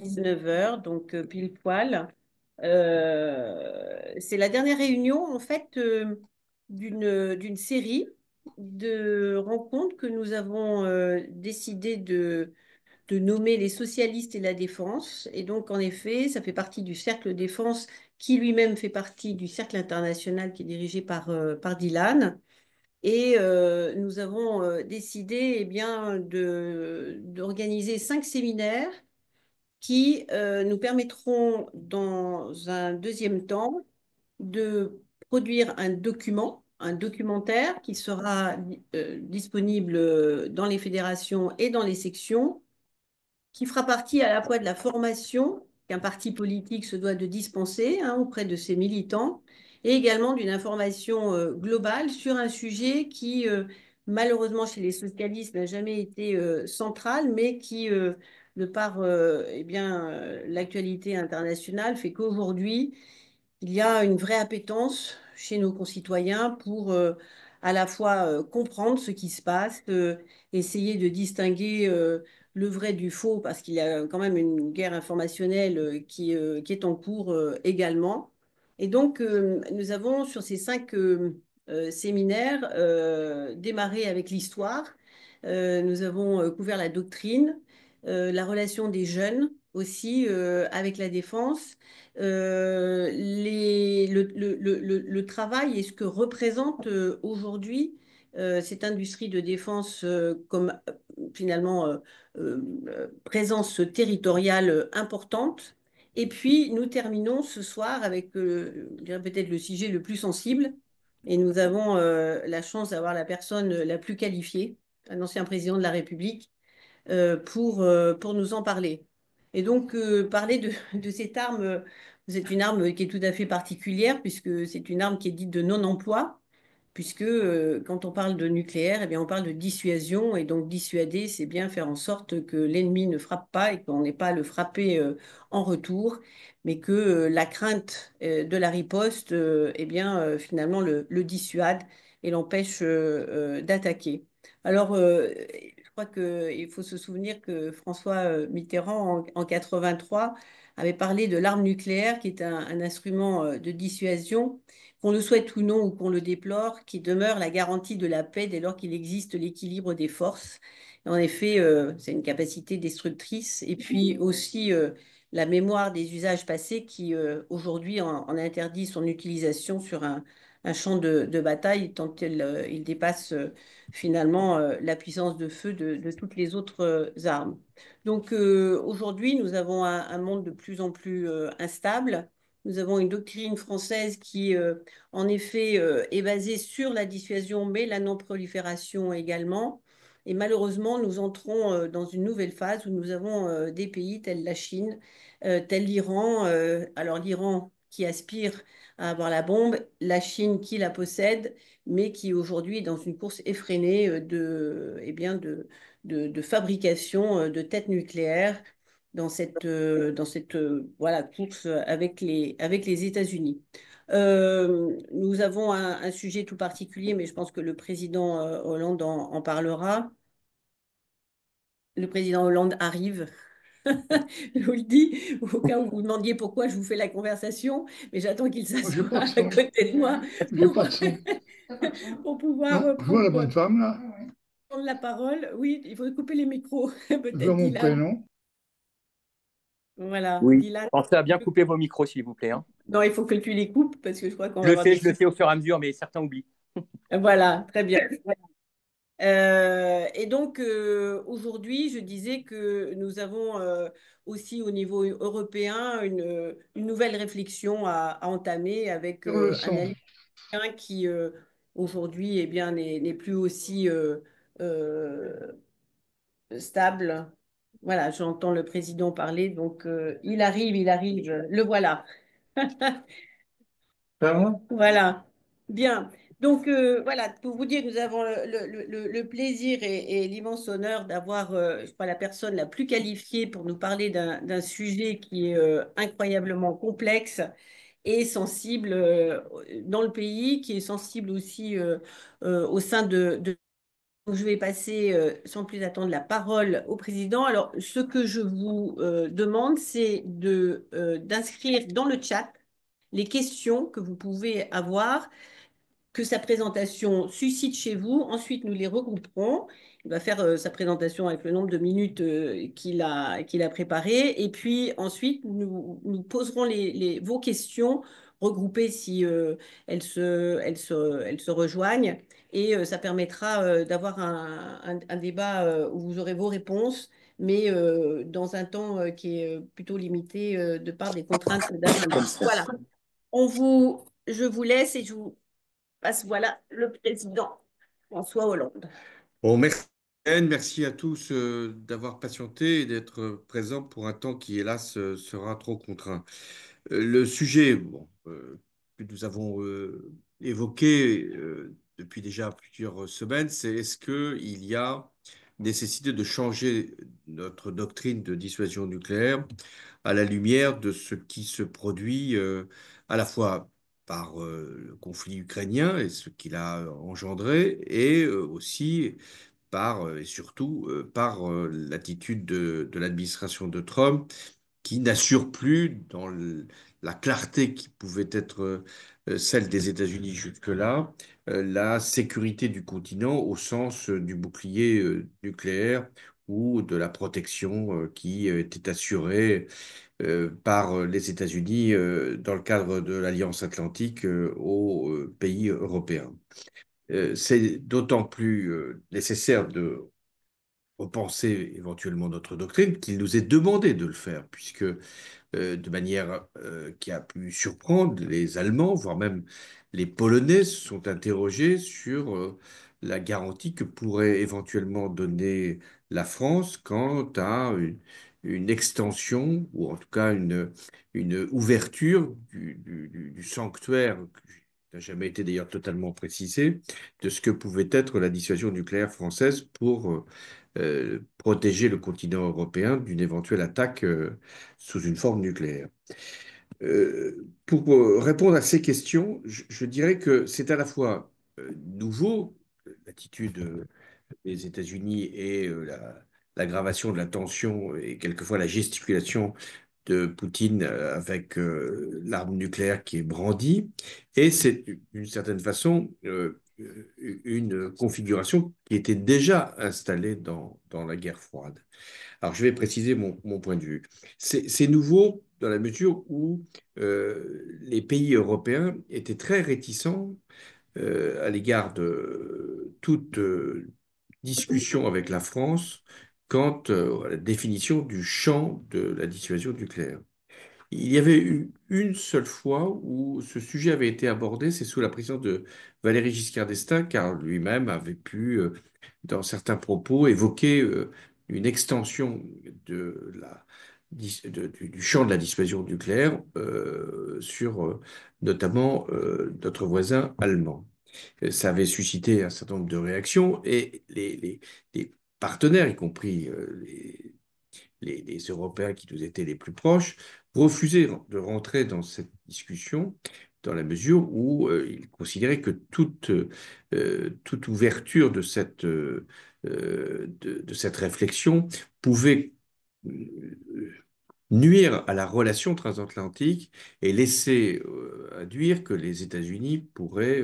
19 heures, donc pile poil. C'est la dernière réunion, en fait, d'une série de rencontres que nous avons décidé de nommer les socialistes et la défense. Et donc, en effet, ça fait partie du cercle défense qui lui-même fait partie du cercle international qui est dirigé par Dylan. Et nous avons décidé bien, d'organiser 5 séminaires qui nous permettront, dans un deuxième temps, de produire un documentaire qui sera disponible dans les fédérations et dans les sections, qui fera partie à la fois de la formation qu'un parti politique se doit de dispenser auprès de ses militants, et également d'une information globale sur un sujet qui, malheureusement, chez les socialistes, n'a jamais été central, mais qui, de par l'actualité internationale, fait qu'aujourd'hui, il y a une vraie appétence chez nos concitoyens pour à la fois comprendre ce qui se passe, essayer de distinguer le vrai du faux, parce qu'il y a quand même une guerre informationnelle qui est en cours également. Et donc, nous avons sur ces 5 séminaires démarré avec l'histoire. Nous avons couvert la doctrine, la relation des jeunes aussi avec la défense, le travail et ce que représente aujourd'hui cette industrie de défense comme finalement présence territoriale importante. Et puis, nous terminons ce soir avec je dirais peut-être le sujet le plus sensible. Et nous avons la chance d'avoir la personne la plus qualifiée, un ancien président de la République, pour nous en parler. Et donc, parler de cette arme, c'est une arme qui est tout à fait particulière, puisque c'est une arme qui est dite de non-emploi, puisque quand on parle de nucléaire, eh bien, on parle de dissuasion, et donc dissuader, c'est bien faire en sorte que l'ennemi ne frappe pas et qu'on n'ait pas à le frapper en retour, mais que la crainte de la riposte, eh bien, finalement, le dissuade et l'empêche d'attaquer. Alors, je crois qu'il faut se souvenir que François Mitterrand, en 83, avait parlé de l'arme nucléaire, qui est un instrument de dissuasion, qu'on le souhaite ou non, ou qu'on le déplore, qui demeure la garantie de la paix dès lors qu'il existe l'équilibre des forces. En effet, c'est une capacité destructrice. Et puis aussi la mémoire des usages passés qui, aujourd'hui, en interdit son utilisation sur un champ de bataille, tant il dépasse finalement la puissance de feu de toutes les autres armes. Donc aujourd'hui, nous avons un monde de plus en plus instable. Nous avons une doctrine française qui, en effet, est basée sur la dissuasion, mais la non-prolifération également. Et malheureusement, nous entrons dans une nouvelle phase où nous avons des pays tels la Chine, tel l'Iran. Alors l'Iran qui aspire à avoir la bombe, la Chine qui la possède, mais qui aujourd'hui est dans une course effrénée de fabrication de têtes nucléaires dans cette voilà, course avec les États-Unis. Nous avons un sujet tout particulier, mais je pense que le président Hollande en parlera. Le président Hollande arrive. Je vous le dis, au cas où vous demandiez pourquoi je vous fais la conversation, mais j'attends qu'il Oh, j'ai s'assoie pas de à son. côté de moi J'ai pour, pas de son. pour pouvoir Non, je vois la bonne femme là. prendre la parole. Oui, il faut couper les micros, Je vois peut-être mon Dylan. prénom. Voilà, Oui, Dylan. pensez à bien couper vos micros, s'il vous plaît, hein. Non, il faut que tu les coupes parce que je crois qu'on va avoir des Je le soucis. fais au fur et à mesure, mais certains oublient. Voilà, très bien. Et donc, aujourd'hui, je disais que nous avons aussi au niveau européen une nouvelle réflexion à entamer avec Sur le un son. allié qui, aujourd'hui, eh bien, n'est plus aussi euh, stable. Voilà, j'entends le président parler, donc il arrive, le voilà. Ça va? Voilà, bien. Donc voilà, pour vous dire que nous avons le plaisir et l'immense honneur d'avoir, je crois, la personne la plus qualifiée pour nous parler d'un sujet qui est incroyablement complexe et sensible dans le pays, qui est sensible aussi au sein de Donc, je vais passer sans plus attendre la parole au président. Alors, ce que je vous demande, c'est d'inscrire dans le chat les questions que vous pouvez avoir, que sa présentation suscite chez vous. Ensuite, nous les regrouperons. Il va faire sa présentation avec le nombre de minutes qu'il a préparé. Et puis ensuite, nous poserons vos questions regroupées si elles se rejoignent. Et ça permettra d'avoir un débat où vous aurez vos réponses, mais dans un temps qui est plutôt limité de par des contraintes d'agenda. Voilà. Je vous laisse et je vous passe, voilà, le président François Hollande. Bon, merci. Merci à tous d'avoir patienté et d'être présents pour un temps qui, hélas, sera trop contraint. Le sujet bon, que nous avons évoqué depuis déjà plusieurs semaines, c'est est-ce qu'il y a nécessité de changer notre doctrine de dissuasion nucléaire à la lumière de ce qui se produit à la fois par le conflit ukrainien et ce qu'il a engendré, et aussi par, et surtout par l'attitude de l'administration de Trump qui n'assure plus dans la clarté qui pouvait être celle des États-Unis jusque-là, la sécurité du continent au sens du bouclier nucléaire ou de la protection qui était assurée par les États-Unis dans le cadre de l'Alliance Atlantique aux pays européens. C'est d'autant plus nécessaire de repenser éventuellement notre doctrine qu'il nous est demandé de le faire, puisque de manière qui a pu surprendre les Allemands, voire même les Polonais, se sont interrogés sur la garantie que pourrait éventuellement donner la France quant à une extension, ou en tout cas une ouverture du sanctuaire, qui n'a jamais été d'ailleurs totalement précisé, de ce que pouvait être la dissuasion nucléaire française pour protéger le continent européen d'une éventuelle attaque sous une forme nucléaire. Pour répondre à ces questions, je dirais que c'est à la fois nouveau, l'attitude des États-Unis et l'aggravation de la tension et quelquefois la gesticulation de Poutine avec l'arme nucléaire qui est brandie, et c'est d'une certaine façon une configuration qui était déjà installée dans la guerre froide. Alors, je vais préciser mon point de vue. C'est nouveau dans la mesure où les pays européens étaient très réticents à l'égard de toute discussion avec la France quant à la définition du champ de la dissuasion nucléaire. Il y avait eu une seule fois où ce sujet avait été abordé, c'est sous la présidence de Valéry Giscard d'Estaing, car lui-même avait pu, dans certains propos, évoquer une extension de du champ de la dissuasion nucléaire sur notamment notre voisin allemand. Ça avait suscité un certain nombre de réactions et les partenaires, y compris les Européens qui nous étaient les plus proches, refusaient de rentrer dans cette discussion dans la mesure où ils considéraient que toute ouverture de cette réflexion pouvait nuire à la relation transatlantique et laisser induire que les États-Unis pourraient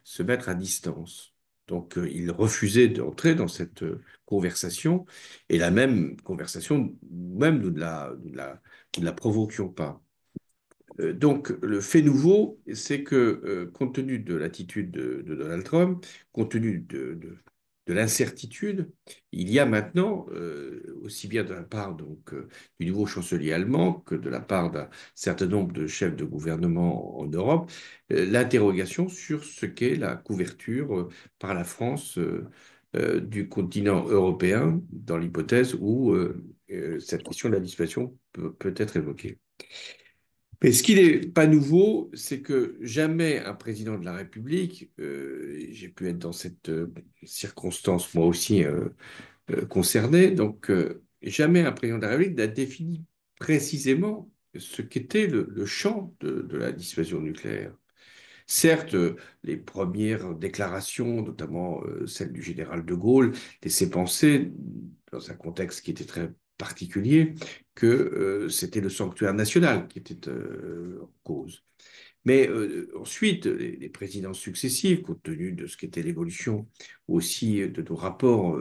se mettre à distance. Donc, il refusait d'entrer dans cette conversation, et la même conversation, même nous ne la provoquions pas. Donc, le fait nouveau, c'est que, compte tenu de l'attitude de Donald Trump, compte tenu de l'incertitude, il y a maintenant, aussi bien de la part du nouveau chancelier allemand que de la part d'un certain nombre de chefs de gouvernement en Europe, l'interrogation sur ce qu'est la couverture par la France du continent européen, dans l'hypothèse où cette question de la dissuasion peut être évoquée. Mais ce qui n'est pas nouveau, c'est que jamais un président de la République, j'ai pu être dans cette circonstance moi aussi concerné, donc jamais un président de la République n'a défini précisément ce qu'était le champ de la dissuasion nucléaire. Certes, les premières déclarations, notamment celle du général de Gaulle, laissaient penser, dans un contexte qui était très particulier, que c'était le sanctuaire national qui était en cause. Mais ensuite, les présidents successifs, compte tenu de ce qu'était l'évolution aussi de nos rapports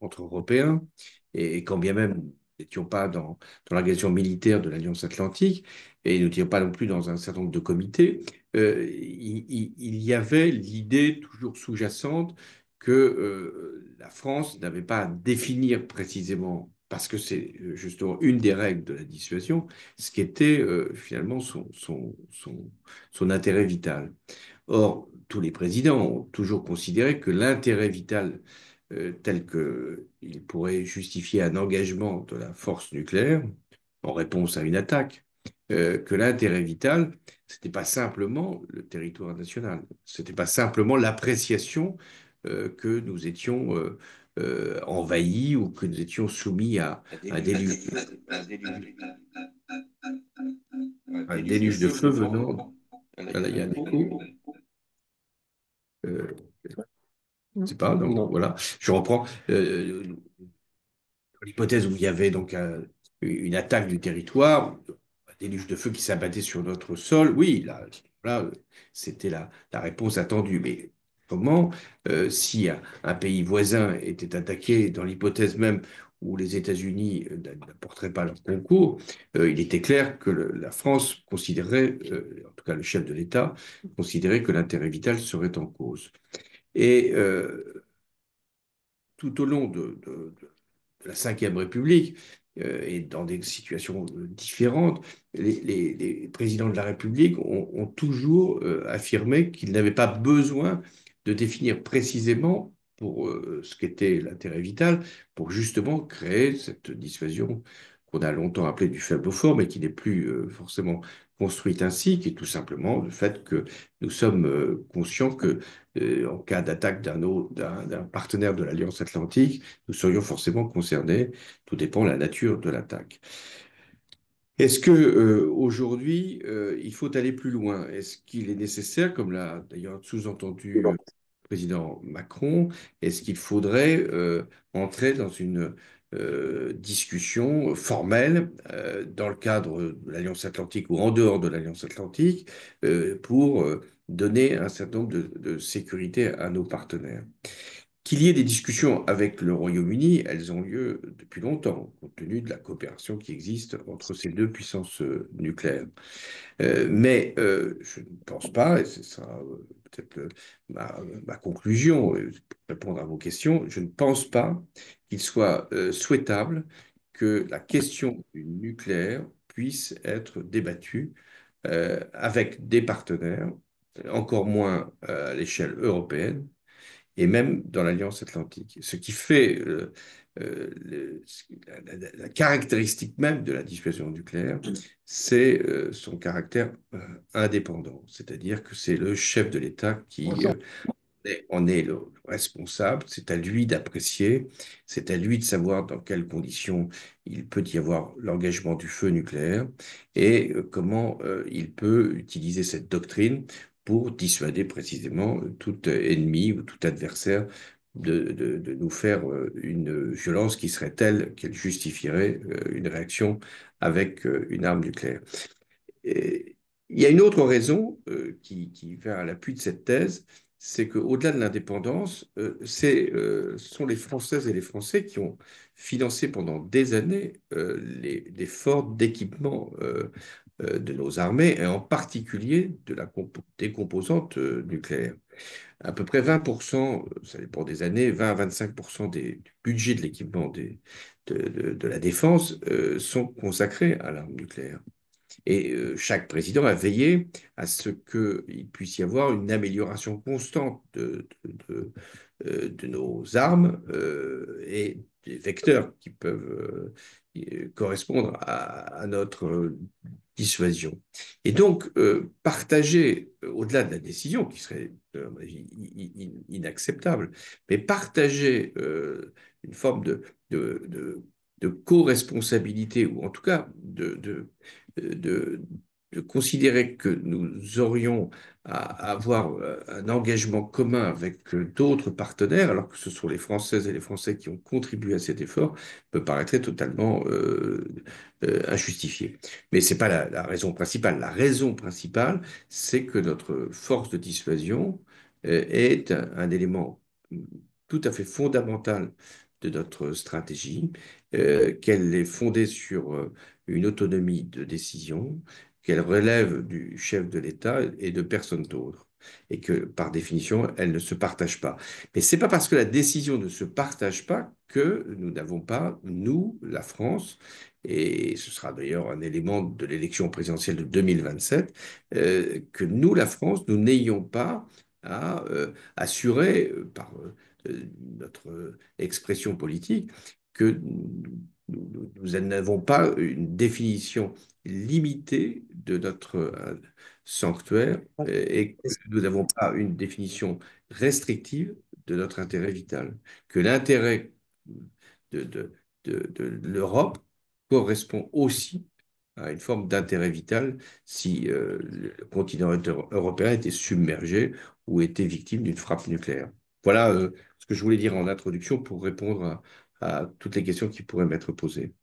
entre Européens, et quand bien même nous n'étions pas dans l'organisation militaire de l'Alliance Atlantique, et nous n'étions pas non plus dans un certain nombre de comités, il y avait l'idée toujours sous-jacente que la France n'avait pas à définir précisément, parce que c'est justement une des règles de la dissuasion, ce qui était finalement son intérêt vital. Or, tous les présidents ont toujours considéré que l'intérêt vital tel qu'il pourrait justifier un engagement de la force nucléaire en réponse à une attaque, que l'intérêt vital, c'était pas simplement le territoire national, c'était pas simplement l'appréciation que nous étions envahis ou que nous étions soumis à un déluge, un déluge de feu venant. Là, il y a un écho. Euh, je ne sais pas, donc voilà, je reprends. L'hypothèse où il y avait donc une attaque du territoire, un déluge de feu qui s'abattait sur notre sol, oui, là, c'était la réponse attendue. Mais comment, si un pays voisin était attaqué, dans l'hypothèse même où les États-Unis n'apporteraient pas leur concours, il était clair que la France considérait, en tout cas le chef de l'État, considérait que l'intérêt vital serait en cause. Et tout au long de la Ve République et dans des situations différentes, les présidents de la République ont toujours affirmé qu'ils n'avaient pas besoin de définir précisément pour ce qu'était l'intérêt vital, pour justement créer cette dissuasion qu'on a longtemps appelée du faible au fort, mais qui n'est plus forcément construite ainsi, qui est tout simplement le fait que nous sommes conscients que en cas d'attaque d'un partenaire de l'Alliance Atlantique, nous serions forcément concernés. Tout dépend de la nature de l'attaque. Est-ce que aujourd'hui, il faut aller plus loin? Est-ce qu'il est nécessaire, comme l'a d'ailleurs sous-entendu le président Macron, est-ce qu'il faudrait entrer dans une discussion formelle dans le cadre de l'Alliance Atlantique ou en dehors de l'Alliance Atlantique pour donner un certain nombre de sécurité à nos partenaires? Qu'il y ait des discussions avec le Royaume-Uni, elles ont lieu depuis longtemps, compte tenu de la coopération qui existe entre ces deux puissances nucléaires. Mais je ne pense pas, et ce sera peut-être ma conclusion pour répondre à vos questions, je ne pense pas qu'il soit souhaitable que la question du nucléaire puisse être débattue avec des partenaires, encore moins à l'échelle européenne, et même dans l'Alliance Atlantique. Ce qui fait la caractéristique même de la dissuasion nucléaire, c'est son caractère indépendant. C'est-à-dire que c'est le chef de l'État qui en est le responsable, c'est à lui d'apprécier, c'est à lui de savoir dans quelles conditions il peut y avoir l'engagement du feu nucléaire et comment il peut utiliser cette doctrine pour dissuader précisément tout ennemi ou tout adversaire de nous faire une violence qui serait telle qu'elle justifierait une réaction avec une arme nucléaire. Et il y a une autre raison qui va à l'appui de cette thèse, c'est qu'au-delà de l'indépendance, ce sont les Françaises et les Français qui ont financé pendant des années l'effort d'équipement de nos armées, et en particulier des composantes nucléaires. À peu près 20%, ça dépend des années, 20 à 25% du budget de l'équipement de la défense sont consacrés à l'arme nucléaire. Et chaque président a veillé à ce qu'il puisse y avoir une amélioration constante de nos armes et des vecteurs qui peuvent correspondre à notre dissuasion. Et donc, partager, au-delà de la décision qui serait inacceptable, mais partager une forme de, de, de co-responsabilité, ou en tout cas de de considérer que nous aurions à avoir un engagement commun avec d'autres partenaires, alors que ce sont les Françaises et les Français qui ont contribué à cet effort, me paraîtrait totalement injustifié. Mais ce n'est pas la raison principale. La raison principale, c'est que notre force de dissuasion est un élément tout à fait fondamental de notre stratégie, qu'elle est fondée sur une autonomie de décision, qu'elle relève du chef de l'État et de personne d'autre, et que par définition, elle ne se partage pas. Mais c'est pas parce que la décision ne se partage pas que nous n'avons pas, nous, la France, et ce sera d'ailleurs un élément de l'élection présidentielle de 2027, que nous, la France, nous n'ayons pas à assurer par notre expression politique que nous n'avons pas une définition limitée de notre sanctuaire et que nous n'avons pas une définition restrictive de notre intérêt vital. Que l'intérêt de, de, de l'Europe correspond aussi à une forme d'intérêt vital si le continent européen était submergé ou était victime d'une frappe nucléaire. Voilà ce que je voulais dire en introduction pour répondre à toutes les questions qui pourraient m'être posées.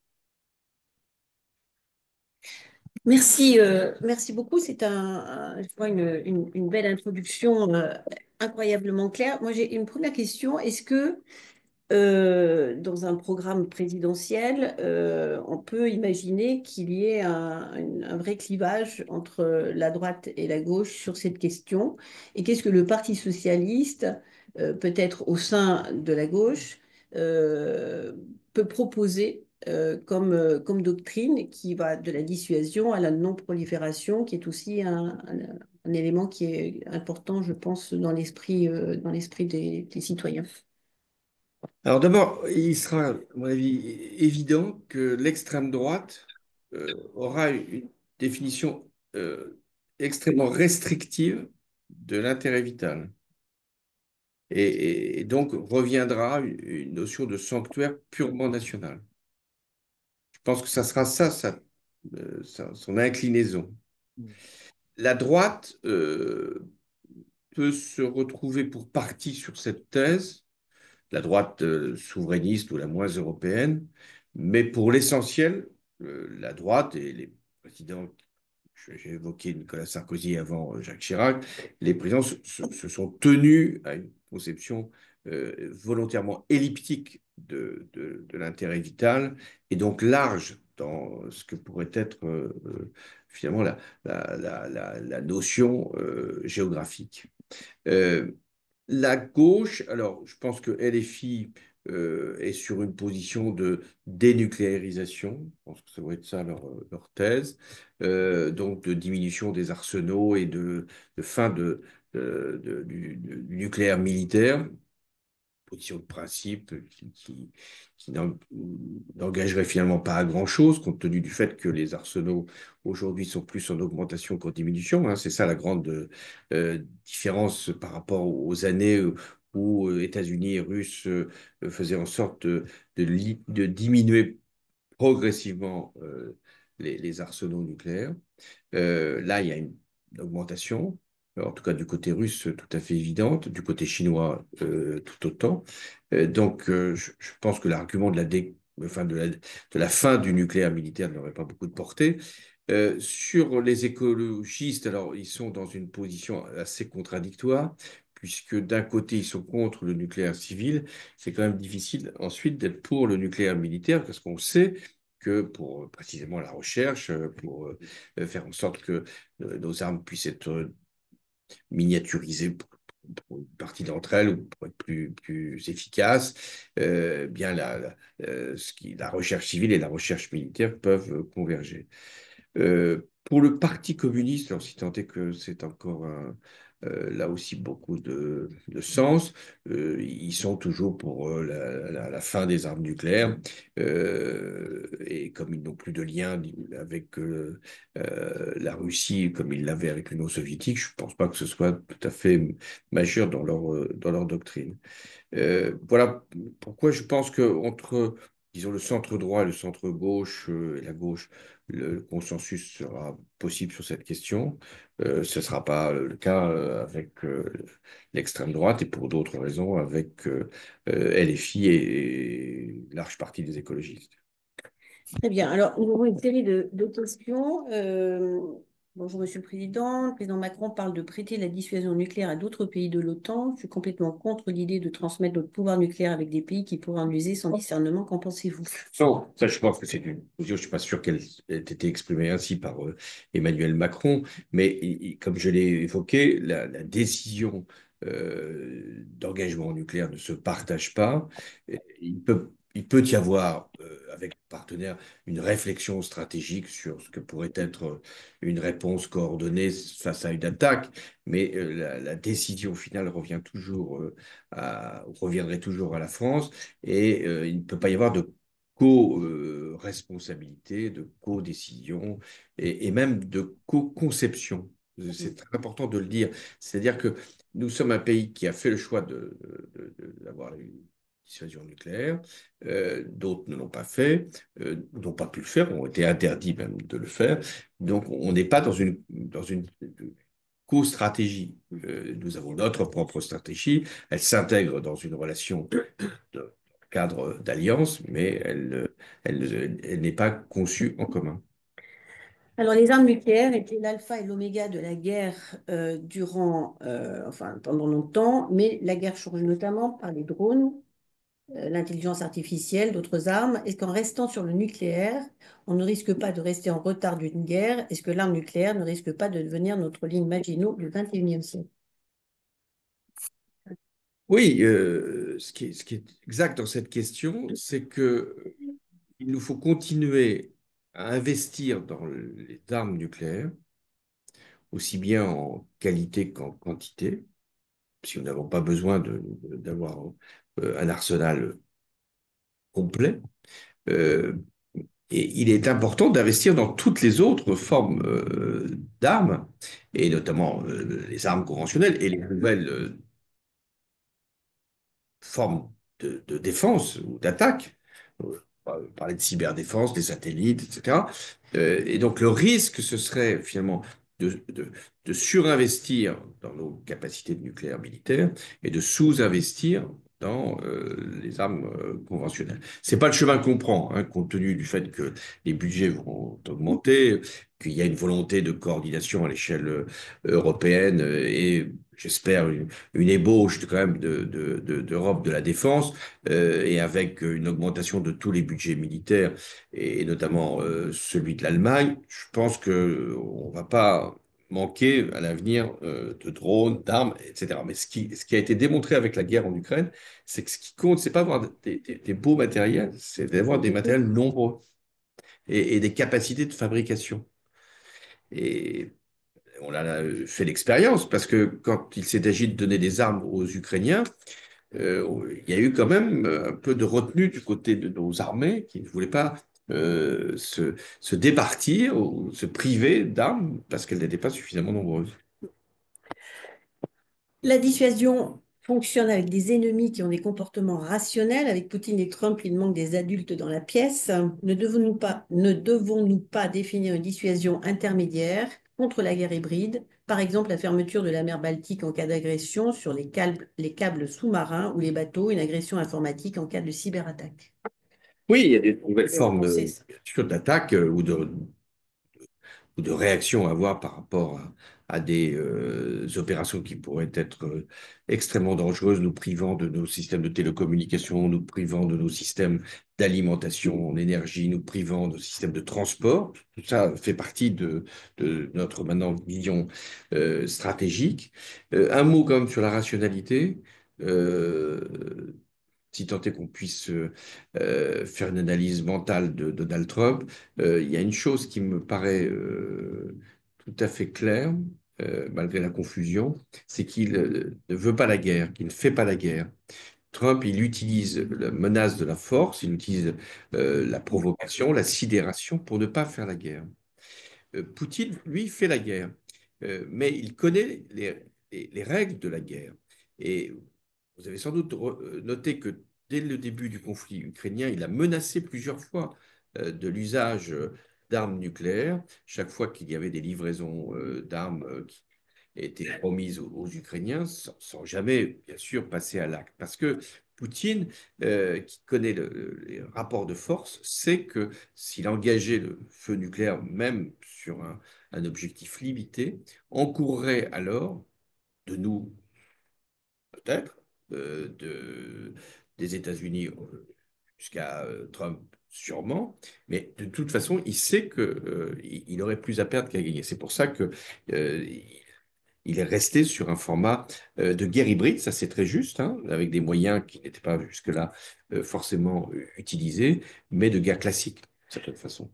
Merci, merci beaucoup. C'est je vois une belle introduction incroyablement claire. Moi, j'ai une première question. Est-ce que dans un programme présidentiel, on peut imaginer qu'il y ait un vrai clivage entre la droite et la gauche sur cette question? Et qu'est-ce que le Parti socialiste, peut-être au sein de la gauche, euh, peut proposer comme doctrine qui va de la dissuasion à la non-prolifération, qui est aussi un élément qui est important, je pense, dans l'esprit des citoyens? Alors d'abord, il sera, à mon avis, évident que l'extrême droite aura une définition extrêmement restrictive de l'intérêt vital. Et donc reviendra une notion de sanctuaire purement national. Je pense que ça sera son inclinaison. La droite peut se retrouver pour partie sur cette thèse, la droite souverainiste ou la moins européenne, mais pour l'essentiel, la droite et les présidents, j'ai évoqué Nicolas Sarkozy avant Jacques Chirac, les présidents se sont tenus à une conception volontairement elliptique de l'intérêt vital et donc large dans ce que pourrait être finalement la notion géographique. Euh, la gauche, alors je pense que LFI est sur une position de dénucléarisation, je pense que ça doit être ça leur thèse, donc de diminution des arsenaux et de fin du nucléaire militaire, position de principe qui n'engagerait finalement pas à grand-chose, compte tenu du fait que les arsenaux aujourd'hui sont plus en augmentation qu'en diminution. Hein. C'est ça la grande différence par rapport aux années où États-Unis et Russes faisaient en sorte de diminuer progressivement les arsenaux nucléaires. Là, il y a une augmentation, en tout cas du côté russe, tout à fait évidente, du côté chinois, tout autant. Je pense que l'argument enfin, de la fin du nucléaire militaire n'aurait pas beaucoup de portée. Sur les écologistes, alors ils sont dans une position assez contradictoire, puisque d'un côté ils sont contre le nucléaire civil, c'est quand même difficile ensuite d'être pour le nucléaire militaire, parce qu'on sait que pour précisément la recherche, pour faire en sorte que nos armes puissent être miniaturisées pour une partie d'entre elles ou pour être plus efficaces, bien la recherche civile et la recherche militaire peuvent converger. Pour le Parti communiste, alors si tant est que c'est encore là aussi beaucoup de sens, ils sont toujours pour la fin des armes nucléaires et comme ils n'ont plus de lien avec la Russie comme ils l'avaient avec l'Union soviétique, je ne pense pas que ce soit tout à fait majeur dans leur doctrine. Voilà pourquoi je pense que entre disons, le centre droit et le centre gauche et la gauche, le consensus sera possible sur cette question. Ce ne sera pas le cas avec l'extrême droite et pour d'autres raisons avec LFI et large partie des écologistes. Très bien. Alors, nous avons une série de questions. Bonjour, Monsieur le Président. Le président Macron parle de prêter la dissuasion nucléaire à d'autres pays de l'OTAN. Je suis complètement contre l'idée de transmettre notre pouvoir nucléaire avec des pays qui pourraient en user sans discernement. Qu'en pensez-vous? Non, ça, je pense que c'est une position, je ne suis pas sûr qu'elle ait été exprimée ainsi par Emmanuel Macron, mais comme je l'ai évoqué, la décision d'engagement nucléaire ne se partage pas. Il peut y avoir, avec le partenaire, une réflexion stratégique sur ce que pourrait être une réponse coordonnée face à une attaque, mais la décision finale reviendrait toujours à la France, et il ne peut pas y avoir de co-responsabilité, de co-décision et même de co-conception. C'est très important de le dire. C'est-à-dire que nous sommes un pays qui a fait le choix d'avoir une dissuasion nucléaire. D'autres ne l'ont pas fait, n'ont pas pu le faire, ont été interdits même de le faire. Donc on n'est pas dans une co-stratégie. Nous avons notre propre stratégie. Elle s'intègre dans une relation de cadre d'alliance, mais elle n'est pas conçue en commun. Alors, les armes nucléaires étaient l'alpha et l'oméga de la guerre enfin, pendant longtemps, mais la guerre change notamment par les drones, l'intelligence artificielle, d'autres armes. Est-ce qu'en restant sur le nucléaire, on ne risque pas de rester en retard d'une guerre? Est-ce que l'arme nucléaire ne risque pas de devenir notre ligne Maginot du XXIe siècle? Oui, ce qui est exact dans cette question, c'est que il nous faut continuer à investir dans les armes nucléaires, aussi bien en qualité qu'en quantité, si nous n'avons pas besoin d'avoir un arsenal complet. Euh, Et il est important d'investir dans toutes les autres formes d'armes, et notamment les armes conventionnelles et les nouvelles formes de défense ou d'attaque. On va parler de cyberdéfense, des satellites, etc. Et donc le risque, ce serait finalement de surinvestir dans nos capacités de nucléaire militaire et de sous-investir dans les armes conventionnelles. C'est pas le chemin qu'on prend, hein, compte tenu du fait que les budgets vont augmenter, qu'il y a une volonté de coordination à l'échelle européenne et j'espère une ébauche quand même d'Europe de la défense, et avec une augmentation de tous les budgets militaires, et notamment celui de l'Allemagne, je pense qu'on ne va pas manquer à l'avenir de drones, d'armes, etc. Mais ce qui a été démontré avec la guerre en Ukraine, c'est que ce qui compte, c'est pas avoir des beaux matériels, c'est d'avoir des matériels nombreux et des capacités de fabrication. Et on a fait l'expérience parce que quand il s'est agi de donner des armes aux Ukrainiens, il y a eu quand même un peu de retenue du côté de nos armées qui ne voulaient pas se départir ou se priver d'armes parce qu'elles n'étaient pas suffisamment nombreuses. La dissuasion fonctionne avec des ennemis qui ont des comportements rationnels. Avec Poutine et Trump, il manque des adultes dans la pièce. Ne devons-nous pas définir une dissuasion intermédiaire contre la guerre hybride, par exemple la fermeture de la mer Baltique en cas d'agression sur les câbles sous-marins ou les bateaux, une agression informatique en cas de cyberattaque? Oui, il y a des nouvelles Vous formes pensez ça? bien sûr, d'attaque ou de réaction à avoir par rapport à des opérations qui pourraient être extrêmement dangereuses, nous privant de nos systèmes de télécommunication, nous privant de nos systèmes d'alimentation en énergie, nous privant de nos systèmes de transport. Tout ça fait partie de notre maintenant vision stratégique. Un mot quand même sur la rationalité. Si tant est qu'on puisse faire une analyse mentale de Donald Trump, il y a une chose qui me paraît tout à fait claire, malgré la confusion, c'est qu'il ne veut pas la guerre, qu'il ne fait pas la guerre. Trump, il utilise la menace de la force, il utilise la provocation, la sidération pour ne pas faire la guerre. Poutine, lui, fait la guerre, mais il connaît les règles de la guerre. Et vous avez sans doute noté que dès le début du conflit ukrainien, il a menacé plusieurs fois de l'usage d'armes nucléaires, chaque fois qu'il y avait des livraisons d'armes qui étaient promises aux Ukrainiens, sans jamais, bien sûr, passer à l'acte. Parce que Poutine, qui connaît les rapports de force, sait que s'il engageait le feu nucléaire, même sur un objectif limité, encourrait alors de nous, peut-être, des États-Unis jusqu'à Trump, sûrement, mais de toute façon, il sait qu'il aurait plus à perdre qu'à gagner. C'est pour ça que il est resté sur un format de guerre hybride, ça c'est très juste, hein, avec des moyens qui n'étaient pas jusque-là forcément utilisés, mais de guerre classique, de certaine façon.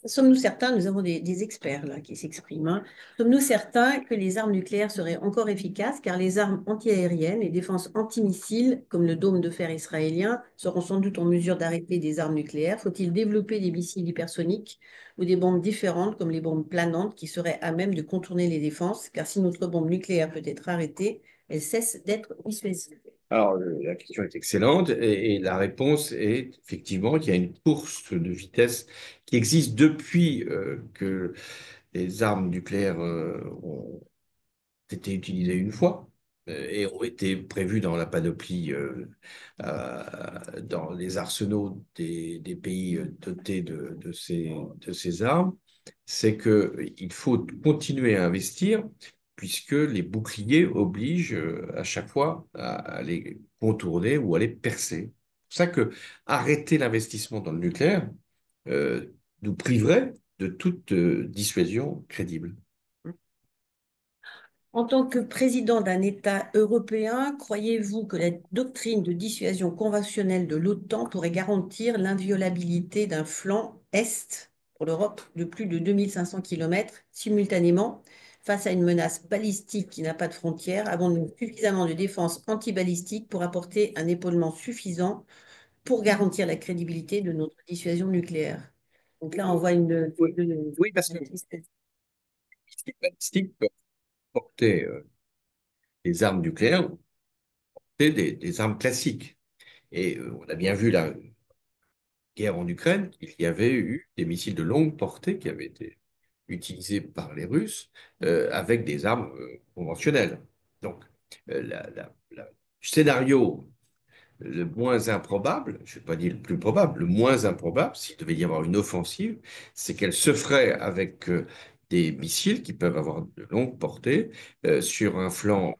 Sommes-nous certains, nous avons des experts là qui s'expriment, hein. Sommes-nous certains que les armes nucléaires seraient encore efficaces car les armes antiaériennes et défenses antimissiles, comme le dôme de fer israélien, seront sans doute en mesure d'arrêter des armes nucléaires? Faut-il développer des missiles hypersoniques ou des bombes différentes comme les bombes planantes qui seraient à même de contourner les défenses? Car si notre bombe nucléaire peut être arrêtée, elle cesse d'être dissuasive. Alors, la question est excellente et la réponse est effectivement qu'il y a une course de vitesse qui existe depuis que les armes nucléaires ont été utilisées une fois et ont été prévues dans la panoplie, dans les arsenaux des pays dotés de ces armes. C'est qu'il faut continuer à investir puisque les boucliers obligent à chaque fois à les contourner ou à les percer. C'est pour ça que arrêter l'investissement dans le nucléaire nous priverait de toute dissuasion crédible. En tant que président d'un État européen, croyez-vous que la doctrine de dissuasion conventionnelle de l'OTAN pourrait garantir l'inviolabilité d'un flanc Est pour l'Europe de plus de 2500 km simultanément face à une menace balistique qui n'a pas de frontières? Avons-nous suffisamment de défense antibalistique pour apporter un épaulement suffisant pour garantir la crédibilité de notre dissuasion nucléaire? Donc là, on voit Oui, oui, parce que les balistiques peuvent porter des armes nucléaires, des armes classiques. Et on a bien vu la guerre en Ukraine, il y avait eu des missiles de longue portée qui avaient été utilisés par les Russes avec des armes conventionnelles. Donc, le scénario le moins improbable, je ne vais pas dire le plus probable, le moins improbable, s'il devait y avoir une offensive, c'est qu'elle se ferait avec des missiles qui peuvent avoir de longue portée sur un flanc,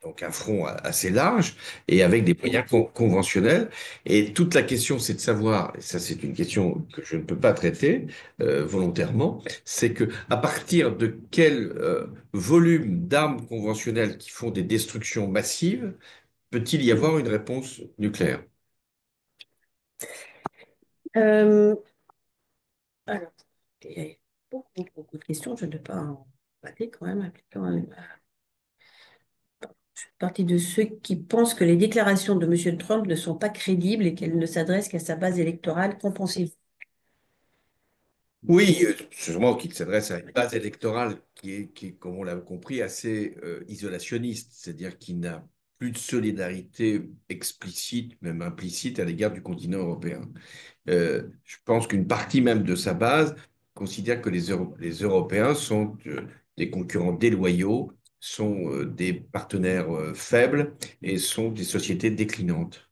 donc un front assez large et avec des moyens conventionnels. Et toute la question, c'est de savoir, et ça c'est une question que je ne peux pas traiter volontairement, c'est que à partir de quel volume d'armes conventionnelles qui font des destructions massives peut-il y avoir une réponse nucléaire? Euh, alors, il y a beaucoup de questions, je ne vais pas en parler quand même. Je fais partie de ceux qui pensent que les déclarations de M. Trump ne sont pas crédibles et qu'elles ne s'adressent qu'à sa base électorale. Qu'en pensez-vous? Oui, sûrement qu'il s'adresse à une base électorale qui est, comme on l'a compris, assez isolationniste, c'est-à-dire qui n'a plus de solidarité explicite, même implicite, à l'égard du continent européen. Je pense qu'une partie même de sa base considère que les Européens sont des concurrents déloyaux, sont des partenaires faibles et sont des sociétés déclinantes.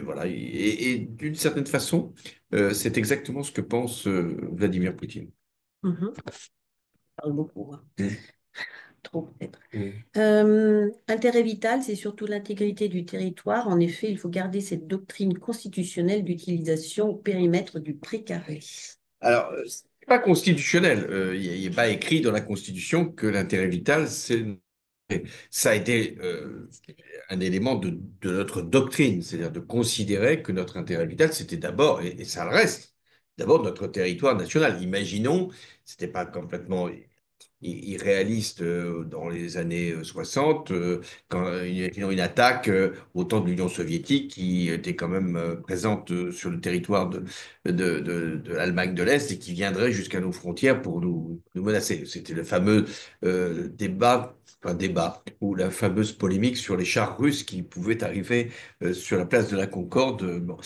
Voilà. Et d'une certaine façon, c'est exactement ce que pense Vladimir Poutine. Mhm. Je parle beaucoup, hein. Mm. Trop peut-être. Mm. Intérêt vital, c'est surtout l'intégrité du territoire. En effet, il faut garder cette doctrine constitutionnelle d'utilisation au périmètre du précaré. Alors, c'est pas constitutionnel. Il n'est pas écrit dans la Constitution que l'intérêt vital, c'est ça a été un élément de notre doctrine, c'est-à-dire de considérer que notre intérêt vital, c'était d'abord, et ça le reste, d'abord notre territoire national. Imaginons, c'était pas complètement irréaliste dans les années 60, quand il y a une attaque au temps de l'Union soviétique qui était quand même présente sur le territoire de l'Allemagne de l'Est et qui viendrait jusqu'à nos frontières pour nous menacer. C'était le fameux débat ou la fameuse polémique sur les chars russes qui pouvaient arriver sur la place de la Concorde. Bon.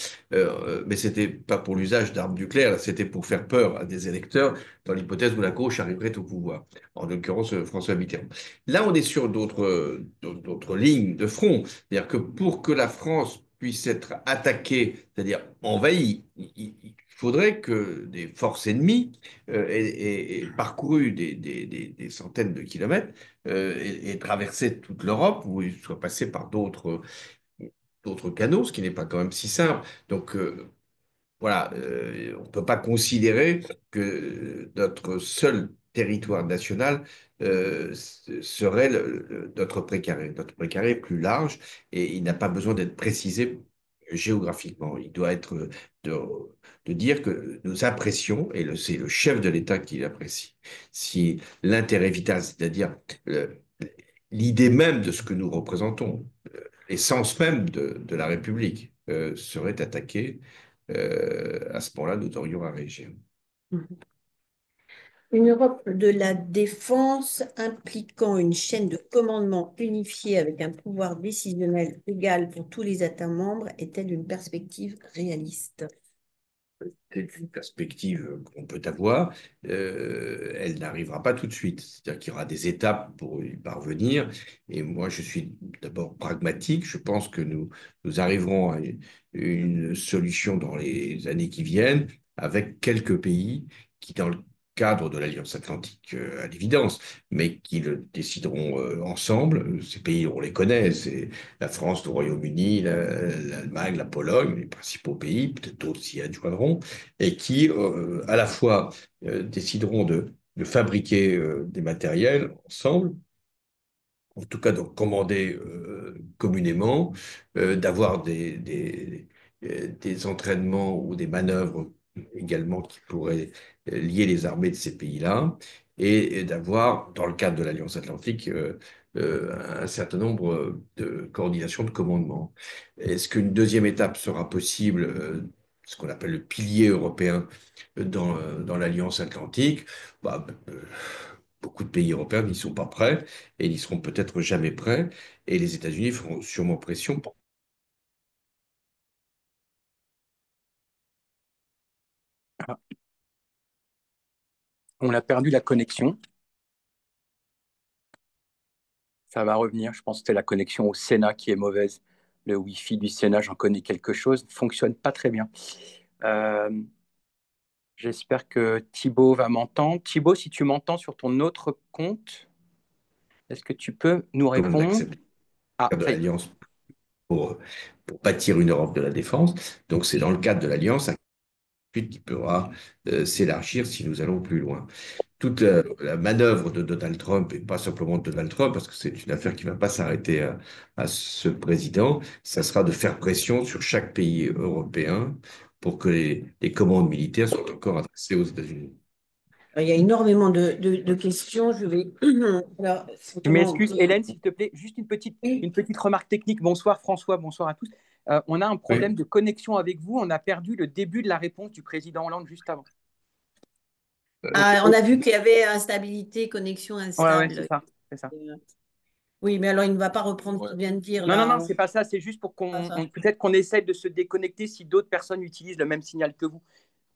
Mais c'était pas pour l'usage d'armes nucléaires, c'était pour faire peur à des électeurs dans l'hypothèse où la gauche arriverait au pouvoir, en l'occurrence François Mitterrand. Là, on est sur d'autres lignes de front. C'est-à-dire que pour que la France puisse être attaquée, c'est-à-dire envahie, il faudrait que des forces ennemies aient parcouru des centaines de kilomètres et traversé toute l'Europe, ou ils soient passés par d'autres canaux, ce qui n'est pas quand même si simple. Donc, voilà, on ne peut pas considérer que notre seul territoire national serait notre précaré. Notre précaré est plus large et il n'a pas besoin d'être précisé géographiquement. Il doit être de, de dire que nous apprécions, et c'est le chef de l'État qui l'apprécie, si l'intérêt vital, c'est-à-dire le- l'idée même de ce que nous représentons, l'essence même de la République, serait attaqué, à ce moment-là, nous aurions à réagir. Une Europe de la défense impliquant une chaîne de commandement unifiée avec un pouvoir décisionnel égal pour tous les États membres est-elle une perspective réaliste? C'est une perspective qu'on peut avoir. Elle n'arrivera pas tout de suite. C'est-à-dire qu'il y aura des étapes pour y parvenir. Et moi, je suis d'abord pragmatique. Je pense que nous arriverons à une solution dans les années qui viennent avec quelques pays qui, dans le cadre de l'Alliance Atlantique, à l'évidence, mais qui le décideront ensemble. Ces pays, on les connaît. C'est la France, le Royaume-Uni, l'Allemagne, la Pologne, les principaux pays. Peut-être d'autres s'y adjoindront et qui, à la fois, décideront de fabriquer des matériels ensemble, en tout cas de commander communément, d'avoir des entraînements ou des manœuvres également qui pourraient lier les armées de ces pays-là, et d'avoir, dans le cadre de l'Alliance Atlantique, un certain nombre de coordinations de commandement. Est-ce qu'une deuxième étape sera possible, ce qu'on appelle le pilier européen dans l'Alliance Atlantique? Bah, beaucoup de pays européens n'y sont pas prêts et n'y seront peut-être jamais prêts. Et les États-Unis feront sûrement pression pour... On a perdu la connexion. Ça va revenir. Je pense que c'était la connexion au Sénat qui est mauvaise. Le Wi-Fi du Sénat, j'en connais quelque chose, ne fonctionne pas très bien. Euh, J'espère que Thibaut va m'entendre. Thibaut, si tu m'entends sur ton autre compte, est-ce que tu peux nous répondre? d'accepter Ah, de ça y est. l'Alliance pour, pour bâtir une Europe de la défense. Donc c'est dans le cadre de l'Alliance qui pourra s'élargir si nous allons plus loin. Toute la manœuvre de Donald Trump, et pas simplement de Donald Trump, parce que c'est une affaire qui ne va pas s'arrêter à ce président, ça sera de faire pression sur chaque pays européen pour que les commandes militaires soient encore adressées aux États-Unis. Il y a énormément de questions. Je vais. Alors, Je simplement. m'excuse, Hélène, s'il te plaît, juste Oui. une petite remarque technique. Bonsoir François, bonsoir à tous. On a un Oui. problème de connexion avec vous. On a perdu le début de la réponse du président Hollande juste avant. Ah, on a vu qu'il y avait instabilité, connexion Ouais, c'est instable. ça, c'est ça. Oui, mais alors il ne va pas reprendre ce qu'il vient de dire Non, non, là. non, c'est pas ça. C'est juste pour Pas ça. peut-être qu'on essaie de se déconnecter si d'autres personnes utilisent le même signal que vous.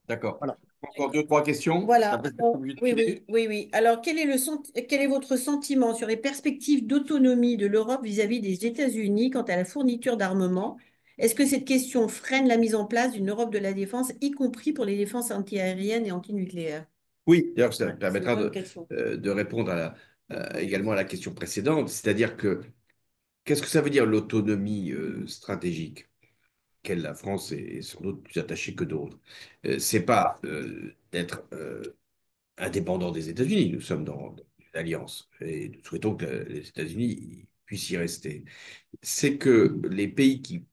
D'accord. Voilà. Encore deux, trois questions. Voilà. Après, je vais Donc, obligé de oui, filer. oui, oui, oui. Alors, quel est votre sentiment sur les perspectives d'autonomie de l'Europe vis-à-vis des États-Unis quant à la fourniture d'armement? Est-ce que cette question freine la mise en place d'une Europe de la défense, y compris pour les défenses antiaériennes et antinucléaires? Oui, d'ailleurs, ça Ouais, c'est une permettra bonne question. de répondre également à la question précédente, c'est-à-dire que qu'est-ce que ça veut dire l'autonomie stratégique, auquel la France est sans doute plus attachée que d'autres? C'est pas d'être indépendant des États-Unis. Nous sommes dans une alliance et nous souhaitons que les États-Unis puissent y rester. C'est que les pays qui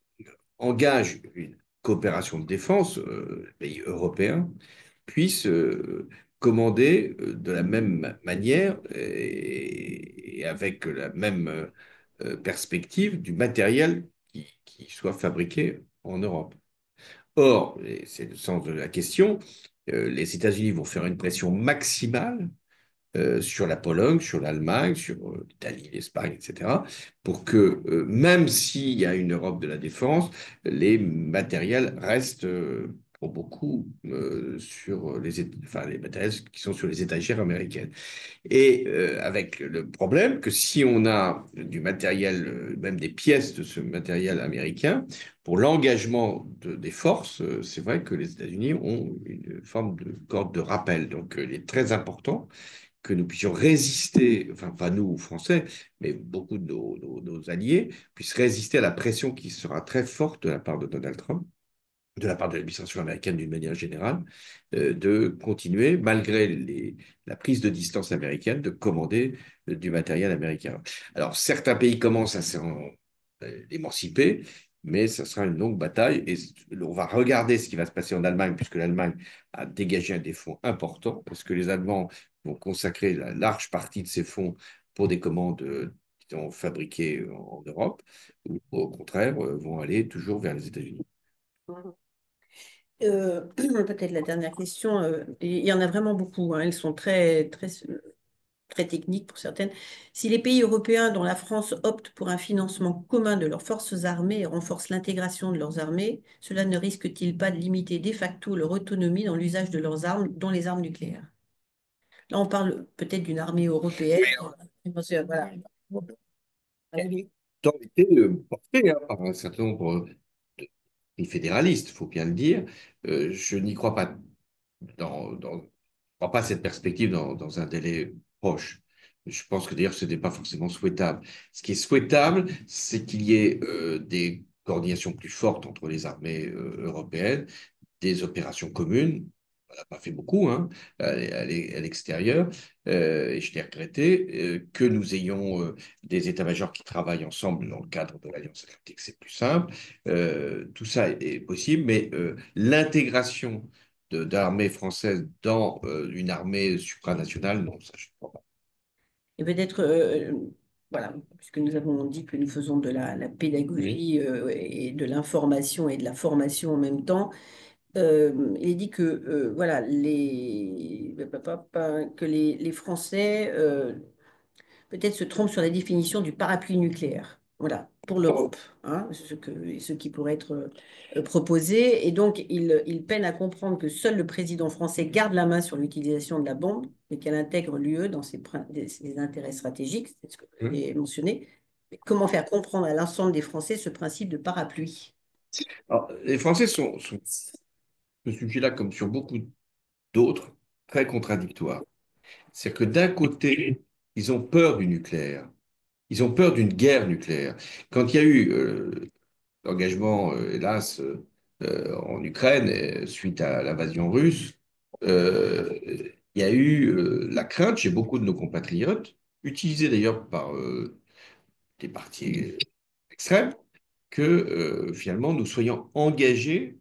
engagent une coopération de défense, les pays européens, puissent commander de la même manière et avec la même perspective du matériel qui soit fabriqué en Europe. Or, et c'est le sens de la question, les États-Unis vont faire une pression maximale sur la Pologne, sur l'Allemagne, sur l'Italie, l'Espagne, etc., pour que même s'il y a une Europe de la défense, les matériels restent pour beaucoup sur enfin, les matériels qui sont sur les étagères américaines. Et avec le problème que si on a du matériel, même des pièces de ce matériel américain, pour l'engagement des forces, c'est vrai que les États-Unis ont une forme de corde de rappel. Donc, il est très important que nous puissions résister, enfin pas nous Français, mais beaucoup de nos alliés, puissent résister à la pression qui sera très forte de la part de Donald Trump, de la part de l'administration américaine d'une manière générale, de continuer, malgré la prise de distance américaine, de commander du matériel américain. Alors, certains pays commencent à s'émanciper, mais ça sera une longue bataille et on va regarder ce qui va se passer en Allemagne, puisque l'Allemagne a dégagé des fonds importants, parce que les Allemands vont consacrer la large partie de ces fonds pour des commandes fabriquées en Europe, ou au contraire, vont aller toujours vers les États-Unis. Peut-être la dernière question. Il y en a vraiment beaucoup, hein, elles sont très, très, très techniques pour certaines. Si les pays européens, dont la France, optent pour un financement commun de leurs forces armées et renforcent l'intégration de leurs armées, cela ne risque-t-il pas de limiter de facto leur autonomie dans l'usage de leurs armes, dont les armes nucléaires? Là, on parle peut-être d'une armée européenne. Voilà. Tant été porté hein, par un certain nombre de pays fédéralistes, il faut bien le dire. Je n'y crois pas je crois pas à cette perspective dans un délai proche. Je pense que d'ailleurs ce n'est pas forcément souhaitable. Ce qui est souhaitable, c'est qu'il y ait des coordinations plus fortes entre les armées européennes, des opérations communes. On n'a pas fait beaucoup hein, à l'extérieur, et je l'ai regretté, que nous ayons des états-majors qui travaillent ensemble dans le cadre de l'Alliance Atlantique, c'est plus simple. Tout ça est possible, mais l'intégration d'armée française dans une armée supranationale, non, ça je ne crois pas. Et peut-être, voilà, puisque nous avons dit que nous faisons de la Oui. pédagogie et de l'information et de la formation en même temps, il est dit que, voilà, que les Français peut-être se trompent sur la définition du parapluie nucléaire. Voilà, pour l'Europe, hein, ce qui pourrait être proposé. Et donc, il peine à comprendre que seul le président français garde la main sur l'utilisation de la bombe, mais qu'elle intègre l'UE dans ses intérêts stratégiques, c'est ce que vous Hum. avez mentionné. Mais comment faire comprendre à l'ensemble des Français ce principe de parapluie? Alors, les Français sont sur ce sujet-là, comme sur beaucoup d'autres, très contradictoires. C'est que d'un côté, ils ont peur du nucléaire. Ils ont peur d'une guerre nucléaire. Quand il y a eu l'engagement, hélas, en Ukraine, suite à l'invasion russe, il y a eu la crainte chez beaucoup de nos compatriotes, utilisée d'ailleurs par des partis extrêmes, que finalement nous soyons engagés,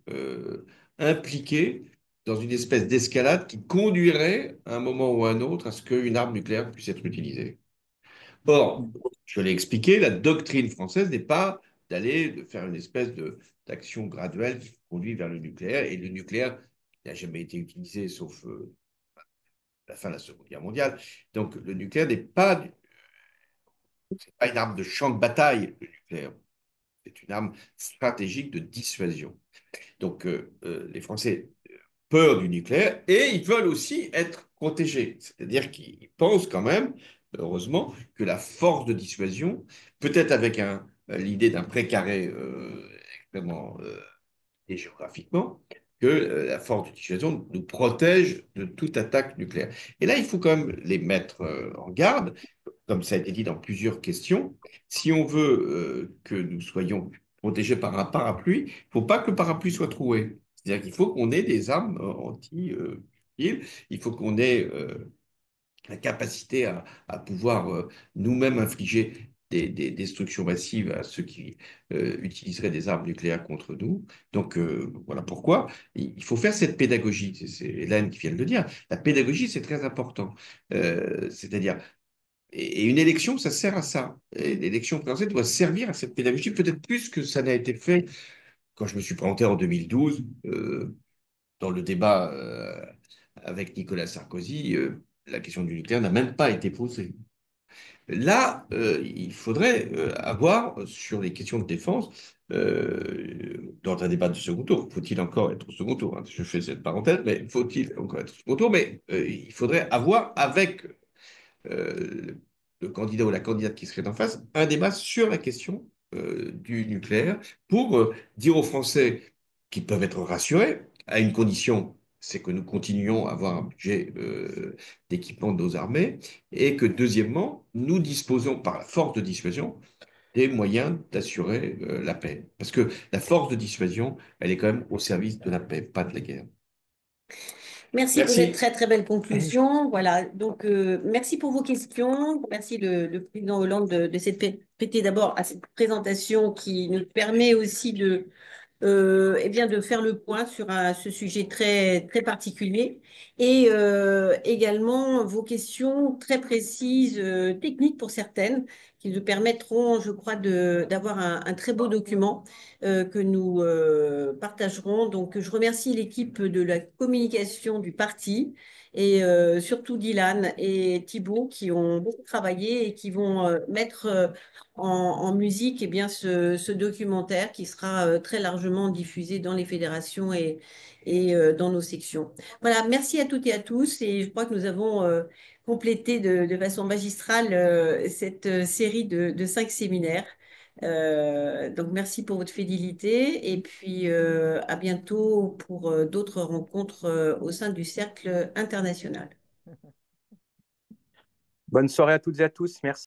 impliqués dans une espèce d'escalade qui conduirait à un moment ou à un autre à ce qu'une arme nucléaire puisse être utilisée. Or, je l'ai expliqué, la doctrine française n'est pas de faire une espèce d'action graduelle qui conduit vers le nucléaire. Et le nucléaire n'a jamais été utilisé sauf la fin de la Seconde Guerre mondiale. Donc, le nucléaire n'est pas, c'est pas une arme de champ de bataille, le nucléaire. C'est une arme stratégique de dissuasion. Donc, les Français peur du nucléaire et ils veulent aussi être protégés. C'est-à-dire qu'ils pensent quand même, heureusement, que la force de dissuasion, peut-être avec l'idée d'un précaré extrêmement et géographiquement, que la force de dissuasion nous protège de toute attaque nucléaire. Et là, il faut quand même les mettre en garde, comme ça a été dit dans plusieurs questions. Si on veut que nous soyons protégés par un parapluie, il ne faut pas que le parapluie soit troué. C'est-à-dire qu'il faut qu'on ait des armes anti-missiles, il faut qu'on ait la capacité à pouvoir nous-mêmes infliger destructions massives à ceux qui utiliseraient des armes nucléaires contre nous. Donc, voilà pourquoi il faut faire cette pédagogie. C'est Hélène qui vient de le dire. La pédagogie, c'est très important. C'est-à-dire, et une élection, ça sert à ça. Et l'élection présidentielle doit servir à cette pédagogie, peut-être plus que ça n'a été fait quand je me suis présenté en 2012 dans le débat avec Nicolas Sarkozy. La question du nucléaire n'a même pas été posée. Là, il faudrait avoir sur les questions de défense, dans un débat de second tour, faut-il encore être au second tour, hein, je fais cette parenthèse, mais faut-il encore être au second tour, mais il faudrait avoir avec euh, le candidat ou la candidate qui serait en face un débat sur la question du nucléaire pour dire aux Français qu'ils peuvent être rassurés à une condition, c'est que nous continuions à avoir un budget d'équipement de nos armées et que deuxièmement, nous disposons par la force de dissuasion des moyens d'assurer la paix. Parce que la force de dissuasion, elle est quand même au service de la paix, pas de la guerre. Merci pour cette Merci. très très belle conclusion. Voilà, donc merci pour vos questions. Merci le président Hollande de s'être prêté d'abord à cette présentation qui nous permet aussi eh bien, de faire le point sur ce sujet très, très particulier et également vos questions très précises, techniques pour certaines, qui nous permettront, je crois, d'avoir un très beau document que nous partagerons. Donc, je remercie l'équipe de la communication du parti et surtout Dylan et Thibaut qui ont beaucoup travaillé et qui vont mettre en musique eh bien, ce documentaire qui sera très largement diffusé dans les fédérations et dans nos sections. Voilà, merci à toutes et à tous et je crois que nous avons complété de façon magistrale cette série de 5 séminaires. Donc merci pour votre fidélité et puis à bientôt pour d'autres rencontres au sein du Cercle international. Bonne soirée à toutes et à tous. Merci.